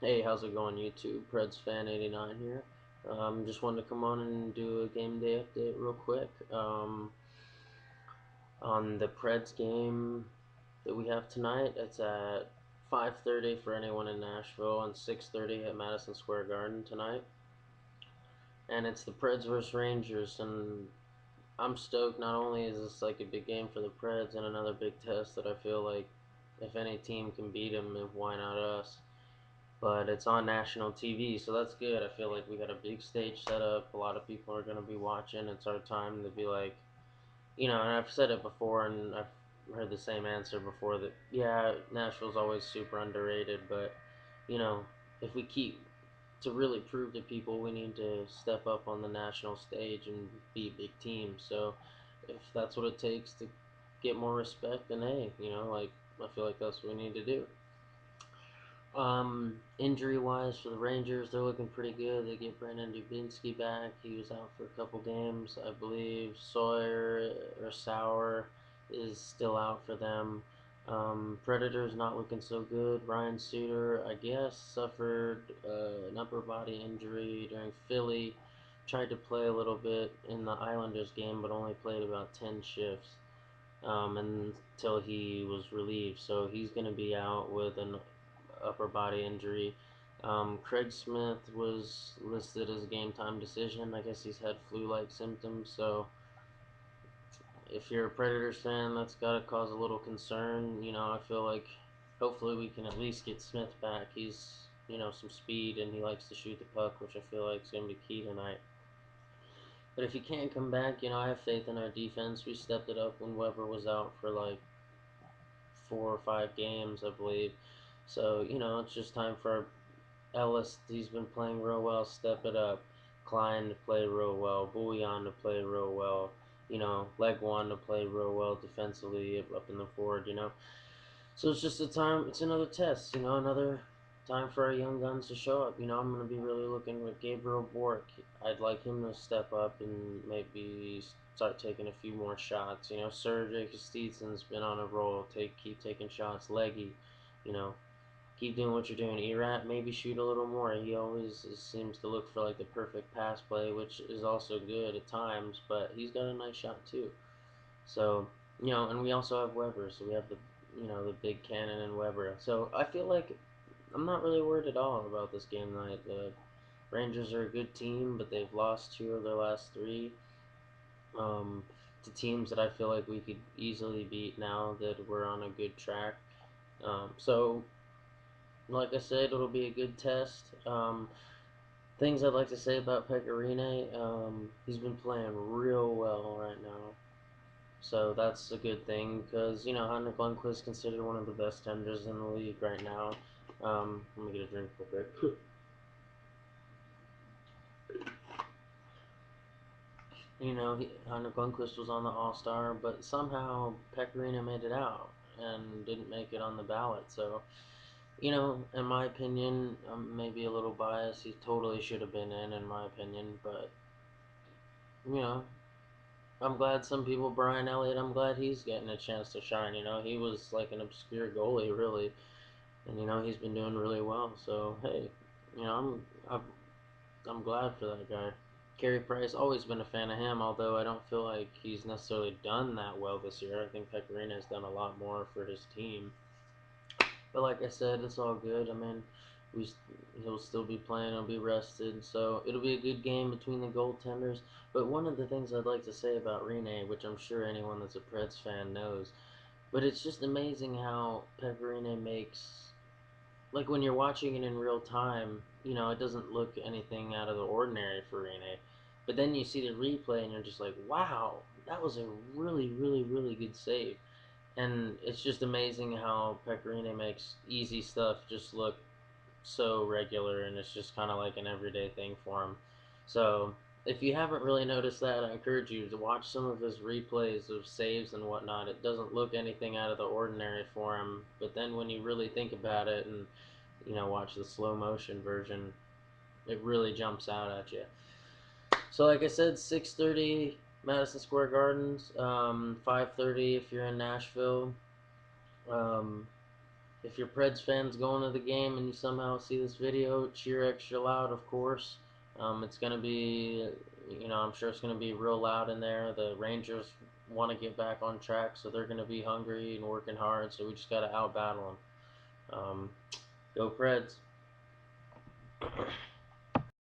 Hey, how's it going, YouTube? Preds fan 89 here. Just wanted to come on and do a game day update real quick. On the Preds game that we have tonight, it's at 5:30 for anyone in Nashville and 6:30 at Madison Square Garden tonight. And it's the Preds versus Rangers, and I'm stoked. Not only is this like a big game for the Preds and another big test that I feel like if any team can beat them, why not us? But it's on national TV, so that's good. I feel like we got a big stage set up. A lot of people are going to be watching. It's our time to be like, and I've said it before, and I've heard the same answer before that, yeah, Nashville's always super underrated, but, you know, if we keep to really prove to people, we need to step up on the national stage and be a big team. So if that's what it takes to get more respect, then hey, like, I feel like that's what we need to do. Injury wise for the Rangers, they're looking pretty good. They get Brandon Dubinsky back. He was out for a couple games, I believe. Sawyer or Sauer is still out for them. Predators not looking so good. Ryan Suter, I guess, suffered an upper body injury during Philly. Tried to play a little bit in the Islanders game, but only played about 10 shifts until he was relieved. So he's going to be out with an upper body injury. Craig Smith was listed as a game time decision. I guess he's had flu like symptoms. So if you're a Predators fan, that's got to cause a little concern. I feel like hopefully we can at least get Smith back. He's, some speed and he likes to shoot the puck, which I feel like is going to be key tonight. But if he can't come back, I have faith in our defense. We stepped it up when Weber was out for like 4 or 5 games, I believe. So, it's just time for Ellis. He's been playing real well. Step it up. Klein to play real well. Bouillon to play real well. Legwan to play real well defensively up in the forward. So it's just a time. It's another test. Another time for our young guns to show up. I'm going to be really looking at Gabriel Bork. I'd like him to step up and maybe start taking a few more shots. Sergey Kostitsyn's been on a roll. Keep taking shots. Leggy, you know, keep doing what you're doing. Erat, maybe shoot a little more. He always seems to look for like the perfect pass play, which is also good at times. But he's got a nice shot too. So and we also have Weber. So we have the big cannon and Weber. So I feel like I'm not really worried at all about this game tonight. The Rangers are a good team, but they've lost 2 of their last 3 to teams that I feel like we could easily beat now that we're on a good track. So like I said, it'll be a good test. Things I'd like to say about Pecorine, he's been playing real well right now. So that's a good thing because, Henrik Lundqvist is considered one of the best tenders in the league right now. Let me get a drink real quick. Henrik Lundqvist was on the All Star, but somehow Pecorino made it out and didn't make it on the ballot. So, in my opinion, I'm maybe a little biased. He totally should have been in my opinion. But, you know, I'm glad some people, Brian Elliott, I'm glad he's getting a chance to shine. He was like an obscure goalie, really. And, he's been doing really well. So, hey, I'm glad for that guy. Carey Price, always been a fan of him, although I don't feel like he's necessarily done that well this year. I think Pecorino has done a lot more for his team. But like I said, it's all good. I mean, we he'll still be playing. He'll be rested, so it'll be a good game between the goaltenders. But one of the things I'd like to say about Rene, which I'm sure anyone that's a Preds fan knows, but it's just amazing how Pecorino makes, like when you're watching it in real time, it doesn't look anything out of the ordinary for Rene. But then you see the replay and you're just like, wow, that was a really, really, really good save. And it's just amazing how Pecorino makes easy stuff just look so regular, and it's just kind of like an everyday thing for him. So if you haven't really noticed that, I encourage you to watch some of his replays of saves and whatnot. It doesn't look anything out of the ordinary for him, but then when you really think about it and watch the slow motion version, it really jumps out at you. So like I said, 6:30 Madison Square Gardens, 5:30 if you're in Nashville. Um, if you're Preds fans going to the game and you somehow see this video, cheer extra loud, of course. It's going to be, I'm sure it's going to be real loud in there. The Rangers want to get back on track, so they're going to be hungry and working hard, so we just got to out battle them. Go Preds.